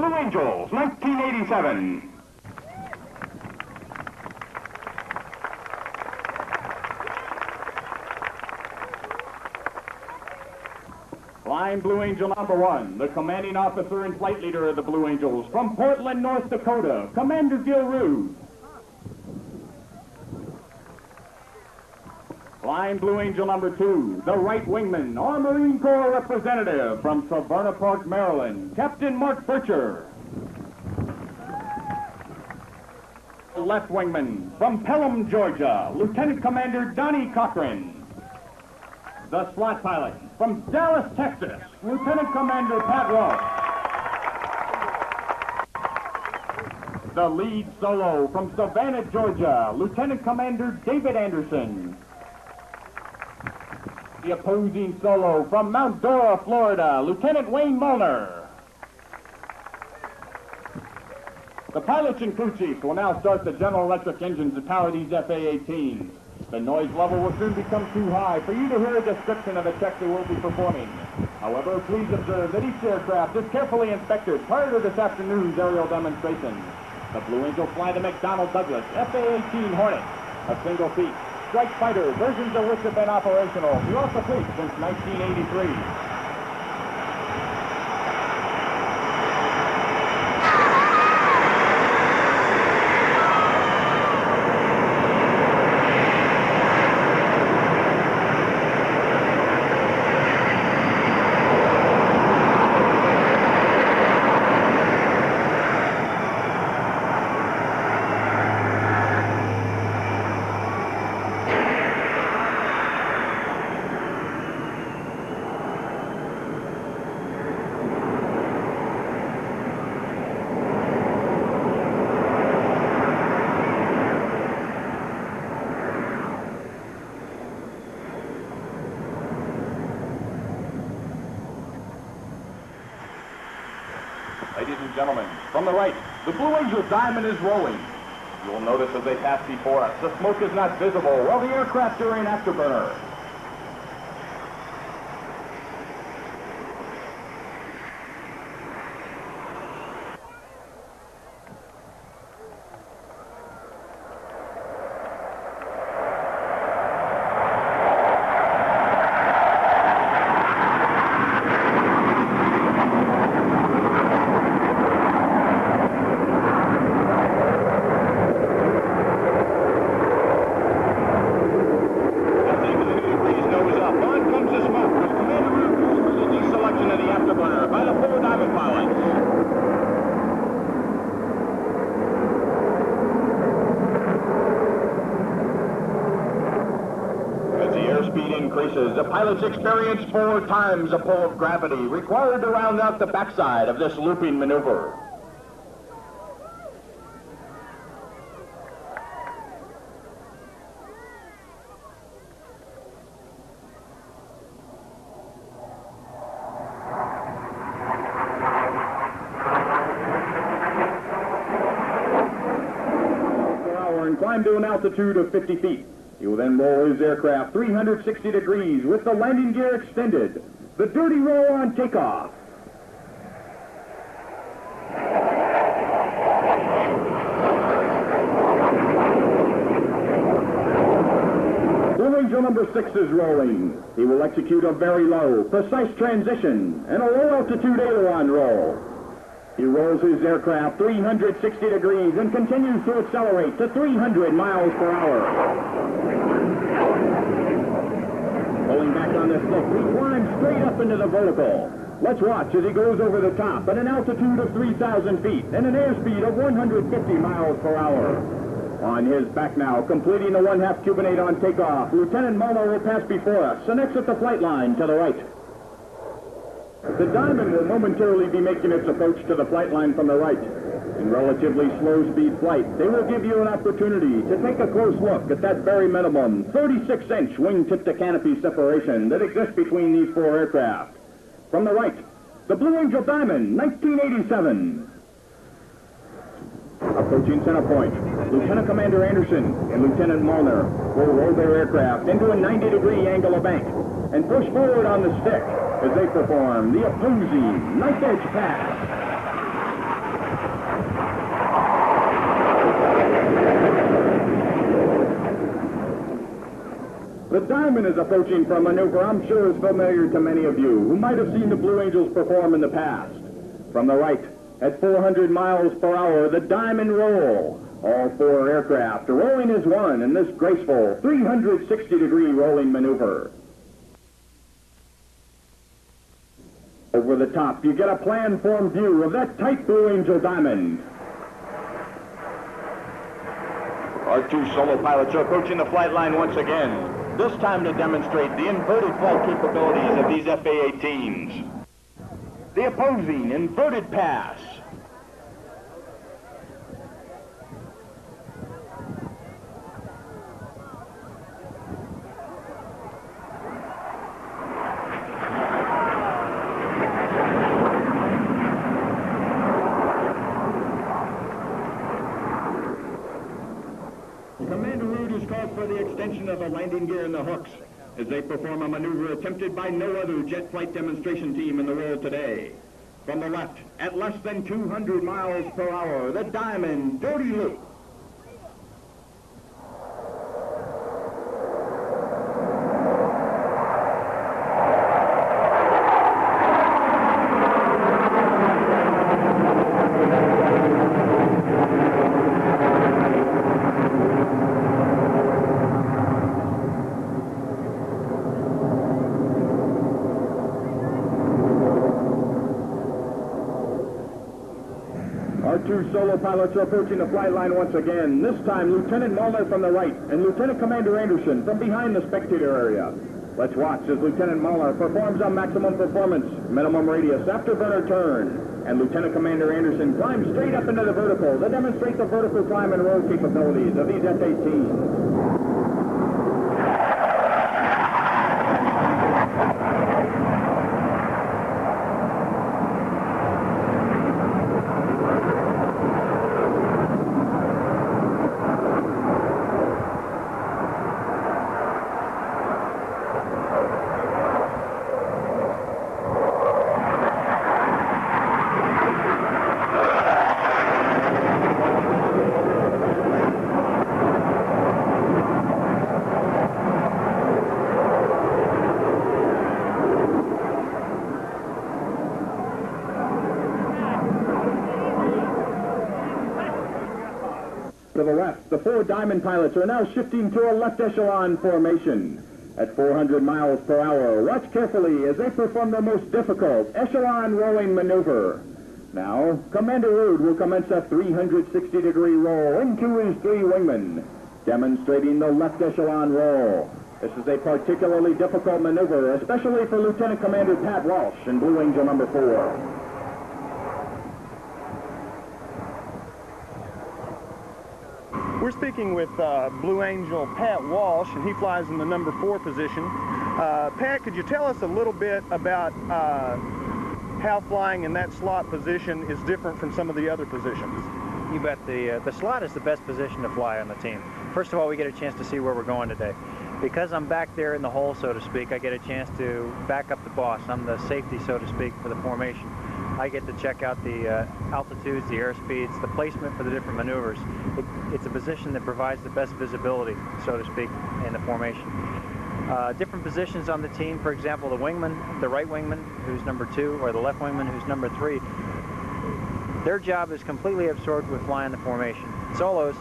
Blue Angels, 1987. Flying Blue Angel number 1, the commanding officer and flight leader of the Blue Angels, from Portland, North Dakota, Commander Gil Roos. Flying Blue Angel number 2, the right wingman, or Marine Corps representative, from Severna Park, Maryland, Captain Mark Bircher. Left wingman, from Pelham, Georgia, Lieutenant Commander Donnie Cochran. The slot pilot, from Dallas, Texas, Lieutenant Commander Pat Ross. The lead solo, from Savannah, Georgia, Lieutenant Commander David Anderson. The opposing solo, from Mount Dora, Florida, Lieutenant Wayne Molnar. The pilots and crew chiefs will now start the General Electric engines to power these FA-18s. The noise level will soon become too high for you to hear a description of the check they will be performing. However, please observe that each aircraft is carefully inspected prior to this afternoon's aerial demonstration. The Blue Angels fly the McDonald Douglas F-18 Hornet, a single-seat strike fighter, versions of which have been operational throughout the fleet since 1983. Ladies and gentlemen, from the right, the Blue Angel Diamond is rolling. You'll notice as they pass before us, the smoke is not visible while the aircraft are in afterburner. The pilots experience 4 times the pull of gravity required to round out the backside of this looping maneuver. Per hour and climb to an altitude of 50 feet. He will then roll his aircraft 360 degrees with the landing gear extended. The dirty roll on takeoff. Blue Angel number 6 is rolling. He will execute a very low, precise transition and a low-altitude aileron roll. He rolls his aircraft 360 degrees and continues to accelerate to 300 miles per hour. Pulling back on the stick, he climbs straight up into the vertical. Let's watch as he goes over the top at an altitude of 3,000 feet and an airspeed of 150 miles per hour. On his back now, completing the 1/2 cubanate on takeoff, Lieutenant Molnar will pass before us and exit the flight line to the right. The Diamond will momentarily be making its approach to the flight line from the right. In relatively slow-speed flight, they will give you an opportunity to take a close look at that very minimum 36-inch wing-tip-to-canopy separation that exists between these 4 aircraft. From the right, the Blue Angel Diamond, 1987. Approaching center point, Lieutenant Commander Anderson and Lieutenant Molnar will roll their aircraft into a 90-degree angle of bank and push forward on the stick as they perform the opposing knife edge pass. diamond is approaching from maneuver I'm sure is familiar to many of you who might have seen the Blue Angels perform in the past. From the right, at 400 miles per hour, the diamond roll. All four aircraft rolling as one in this graceful 360-degree rolling maneuver. Over the top, you get a plan-form view of that tight Blue Angel diamond. Our two solo pilots are approaching the flight line once again, this time to demonstrate the inverted flight capabilities of these F-18s. The opposing inverted pass. For the extension of the landing gear and the hooks as they perform a maneuver attempted by no other jet flight demonstration team in the world today. From the left, at less than 200 miles per hour, the Diamond Dirty Loop. Our two solo pilots are approaching the flight line once again, this time Lieutenant Muller from the right and Lieutenant Commander Anderson from behind the spectator area. Let's watch as Lieutenant Muller performs a maximum performance, minimum radius afterburner turn, and Lieutenant Commander Anderson climbs straight up into the vertical to demonstrate the vertical climb and roll capabilities of these F-18s. To the left, the four Diamond pilots are now shifting to a left echelon formation. At 400 miles per hour, watch carefully as they perform the most difficult echelon rolling maneuver. Now, Commander Rude will commence a 360-degree roll into his three wingmen, demonstrating the left echelon roll. This is a particularly difficult maneuver, especially for Lieutenant Commander Pat Walsh in Blue Angel number 4. We're speaking with Blue Angel Pat Walsh, and he flies in the number 4 position. Pat, could you tell us a little bit about how flying in that slot position is different from some of the other positions? You bet. The slot is the best position to fly on the team. First of all, we get a chance to see where we're going today. Because I'm back there in the hole, so to speak, I get a chance to back up the boss. I'm the safety, so to speak, for the formation. I get to check out the altitudes, the airspeeds, the placement for the different maneuvers. It's a position that provides the best visibility, so to speak, in the formation. Different positions on the team, for example, the wingman, the right wingman, who's number 2, or the left wingman, who's number 3, their job is completely absorbed with flying the formation. Solos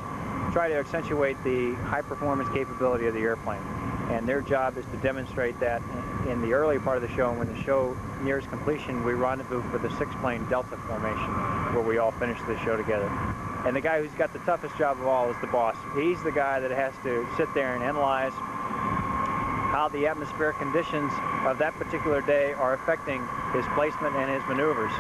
try to accentuate the high-performance capability of the airplane, and their job is to demonstrate that in the early part of the show. And when the show nears completion, we rendezvous for the 6-plane Delta formation, where we all finish the show together. And the guy who's got the toughest job of all is the boss. He's the guy that has to sit there and analyze how the atmospheric conditions of that particular day are affecting his placement and his maneuvers.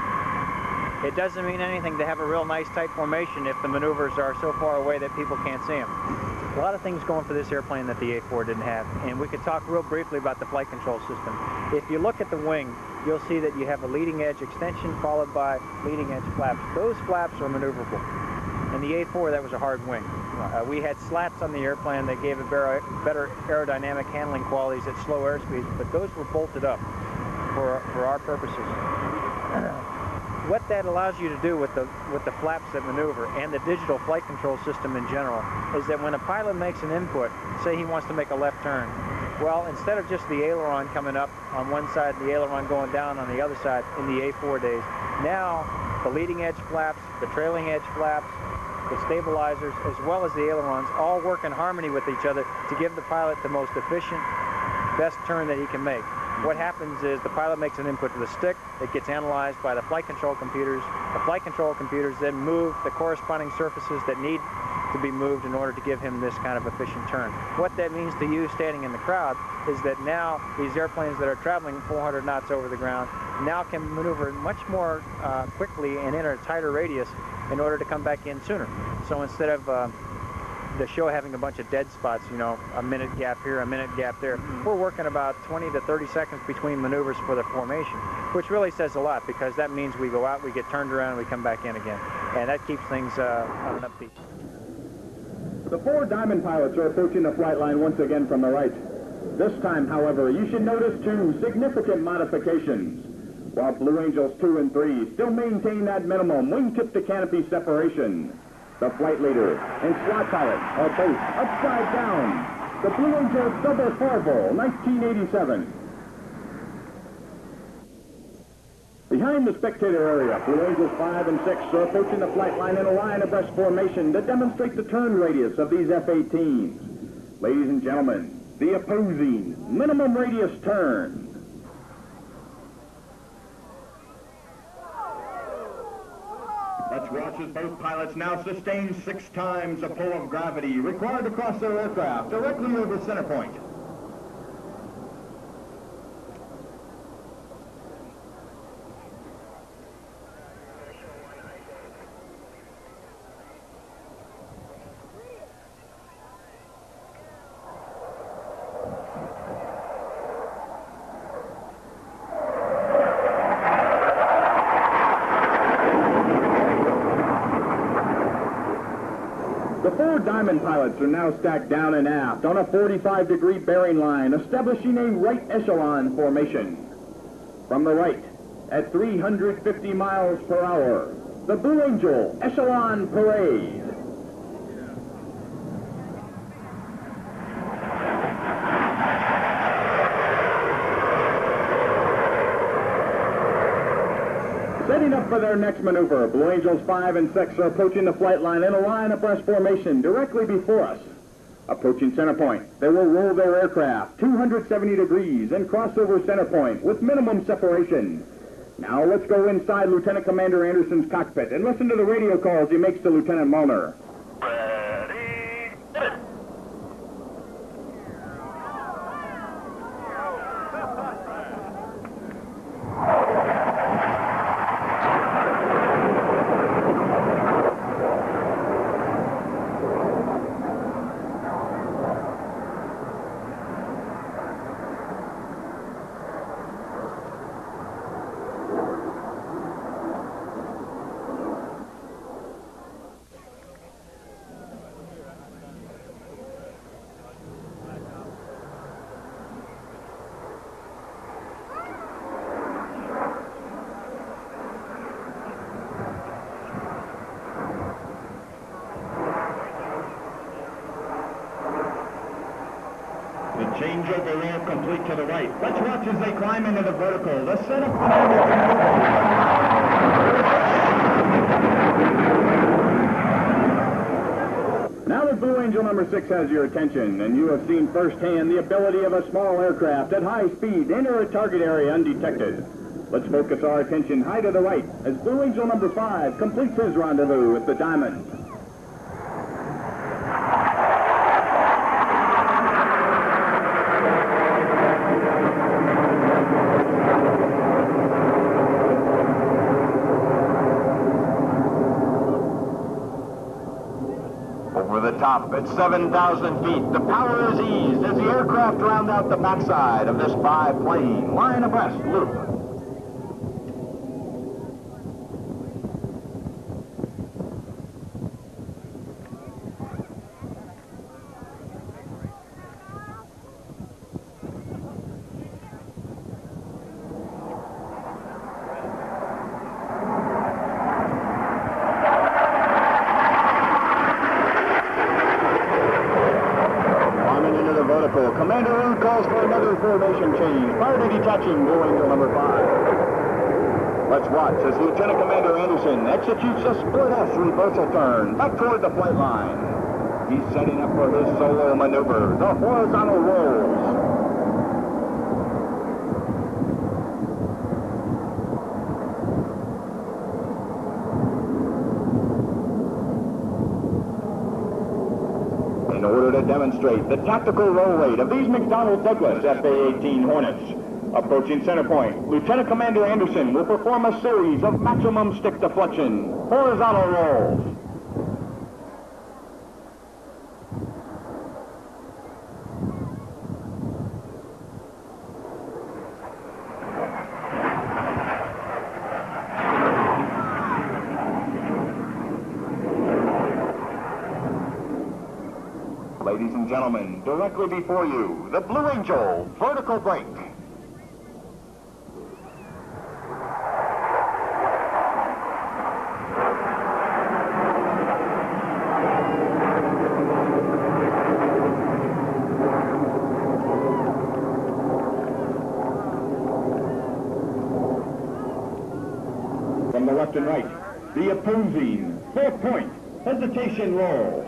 It doesn't mean anything to have a real nice tight formation if the maneuvers are so far away that people can't see them. A lot of things going for this airplane that the A4 didn't have, and we could talk real briefly about the flight control system. If you look at the wing, you'll see that you have a leading edge extension followed by leading edge flaps. Those flaps are maneuverable. In the A4, that was a hard wing. We had slats on the airplane that gave it better aerodynamic handling qualities at slow airspeeds, but those were bolted up for our purposes. What that allows you to do with the flaps that maneuver and the digital flight control system in general is that when a pilot makes an input, say he wants to make a left turn, Well, instead of just the aileron coming up on one side and the aileron going down on the other side in the A4 days, now the leading edge flaps, the trailing edge flaps, the stabilizers, as well as the ailerons, all work in harmony with each other to give the pilot the most efficient, best turn that he can make. What happens is the pilot makes an input to the stick, it gets analyzed by the flight control computers. The flight control computers then move the corresponding surfaces that need to be moved in order to give him this kind of efficient turn. What that means to you standing in the crowd is that now these airplanes that are traveling 400 knots over the ground now can maneuver much more quickly and in a tighter radius in order to come back in sooner. So instead of the show having a bunch of dead spots, you know, a minute gap here, a minute gap there, we're working about 20 to 30 seconds between maneuvers for the formation, which really says a lot because that means we go out, we get turned around, and we come back in again. And that keeps things on an upbeat. The 4 Diamond pilots are approaching the flight line once again from the right. This time, however, you should notice 2 significant modifications. While Blue Angels 2 and 3 still maintain that minimum wingtip to canopy separation, the flight leader and slot pilot are both upside down. The Blue Angels Double Farvel, 1987. Behind the spectator area, Blue Angels 5 and 6 are approaching the flight line in a line abreast formation to demonstrate the turn radius of these F-18s. Ladies and gentlemen, the opposing minimum radius turn. Let's watch as both pilots now sustain 6 times the pull of gravity required to cross their aircraft directly over center point. The 4 Diamond pilots are now stacked down and aft on a 45-degree bearing line, establishing a right echelon formation. From the right, at 350 miles per hour, the Blue Angel Echelon Parade. Setting up for their next maneuver, Blue Angels 5 and 6 are approaching the flight line in a line abreast formation directly before us. Approaching center point, they will roll their aircraft 270 degrees and cross over center point with minimum separation. Now let's go inside Lieutenant Commander Anderson's cockpit and listen to the radio calls he makes to Lieutenant Mulner. Ready, set. Changeover air complete to the right. Let's watch as they climb into the vertical. The setup maneuver. Now that Blue Angel number 6 has your attention, and you have seen firsthand the ability of a small aircraft at high speed to enter a target area undetected. Let's focus our attention high to the right as Blue Angel number 5 completes his rendezvous with the Diamond. Top at 7,000 feet. The power is eased as the aircraft round out the backside of this biplane line abreast loop. Commander Root calls calls for another formation change prior to detaching Blue Angel number 5. Let's watch as Lieutenant Commander Anderson executes a split S reversal turn back toward the flight line. He's setting up for his solo maneuver, the horizontal rolls. In order to demonstrate the tactical roll rate of these McDonald Douglas F-18 Hornets. Approaching center point, Lieutenant Commander Anderson will perform a series of maximum stick deflection, horizontal rolls. Ladies and gentlemen, directly before you, the Blue Angel vertical brake. From the left and right, the opposing 4-point hesitation roll.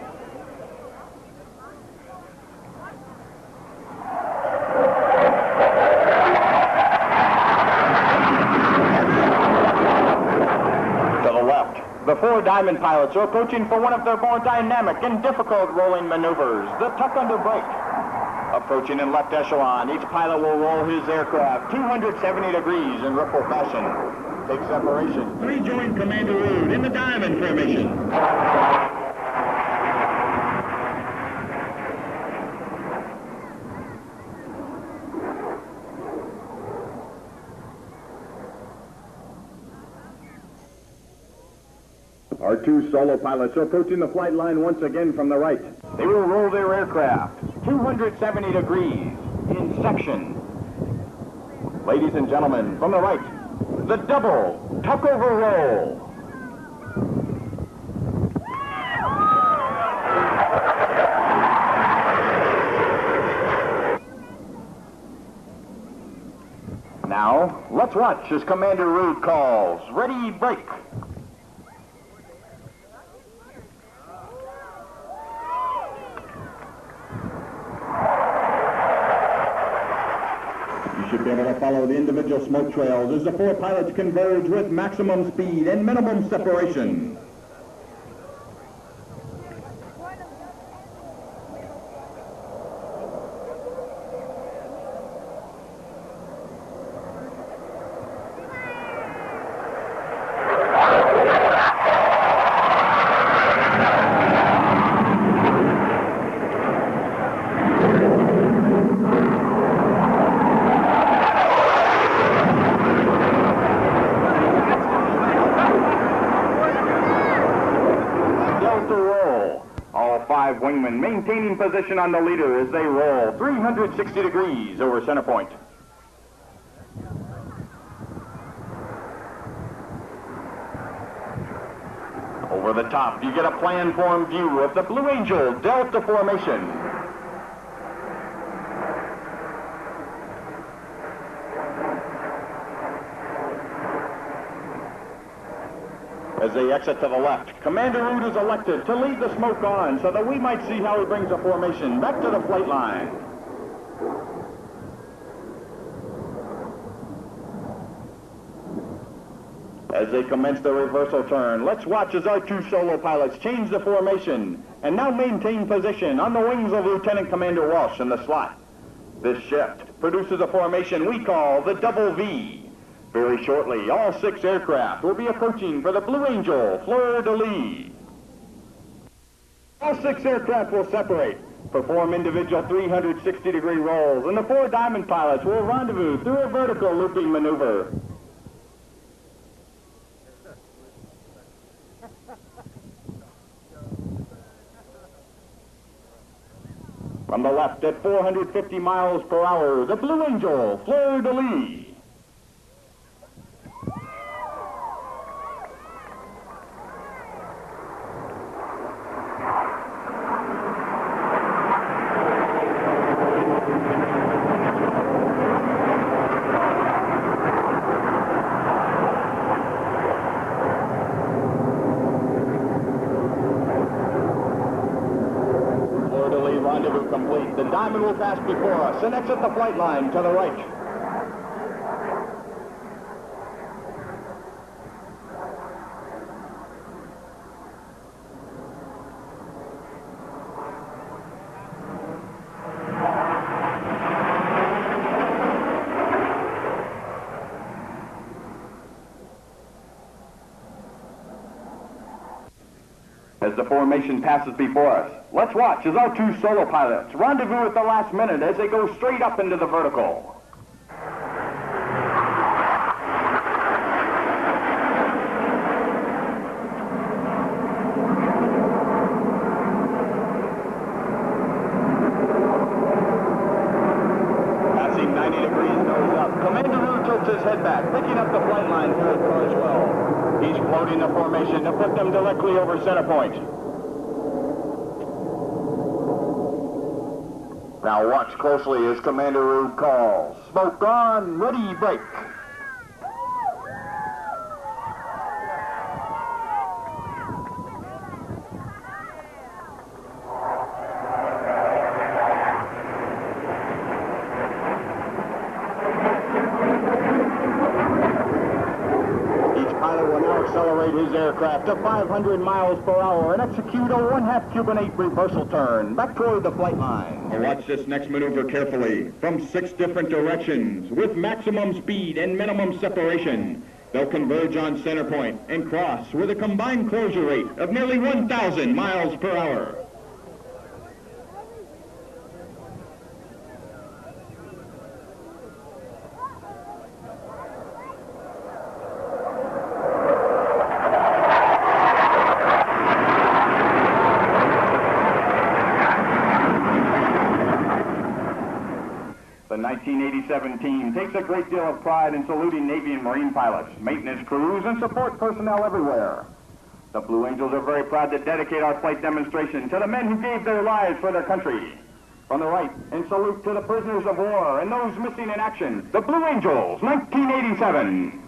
The 4 Diamond pilots are approaching for one of their more dynamic and difficult rolling maneuvers, the tuck under brake. Approaching in left echelon, each pilot will roll his aircraft 270 degrees in ripple fashion. Take separation. 3 join Commander Rude in the Diamond formation. Our 2 solo pilots are approaching the flight line once again from the right. They will roll their aircraft 270 degrees in section. Ladies and gentlemen, from the right, the double tuck-over roll. Now, let's watch as Commander Rude calls, ready, brake. You should be able to follow the individual smoke trails as the 4 pilots converge with maximum speed and minimum separation. All 5 wingmen maintaining position on the leader as they roll 360 degrees over center point. Over the top, you get a plan-form view of the Blue Angel Delta formation. As they exit to the left, Commander Rude is elected to lead the smoke on so that we might see how he brings the formation back to the flight line. As they commence the reversal turn, let's watch as our 2 solo pilots change the formation and now maintain position on the wings of Lieutenant Commander Walsh in the slot. This shift produces a formation we call the double V. Very shortly, all 6 aircraft will be approaching for the Blue Angel fleur-de-lis. All 6 aircraft will separate, perform individual 360-degree rolls, and the 4 Diamond pilots will rendezvous through a vertical looping maneuver. From the left at 450 miles per hour, the Blue Angel fleur-de-lis. rendezvous complete. The Diamond will pass before us and exit the flight line to the right. As the formation passes before us, let's watch as our two solo pilots rendezvous at the last minute as they go straight up into the vertical. Passing 90 degrees nose up, Commander Rue tilts his head back, picking up the flight line here at Carswell. He's floating the formation to put them directly over center point. Now watch closely as Commander Rude calls. Smoke on, ready, break. Accelerate his aircraft to 500 miles per hour and execute a 1/2 Cuban-8 reversal turn back toward the flight line. Watch this next maneuver carefully. From 6 different directions, with maximum speed and minimum separation, they'll converge on center point and cross with a combined closure rate of nearly 1,000 miles per hour. The 1987 team takes a great deal of pride in saluting Navy and Marine pilots, maintenance crews, and support personnel everywhere. The Blue Angels are very proud to dedicate our flight demonstration to the men who gave their lives for their country. From the right, in salute to the prisoners of war and those missing in action, the Blue Angels, 1987.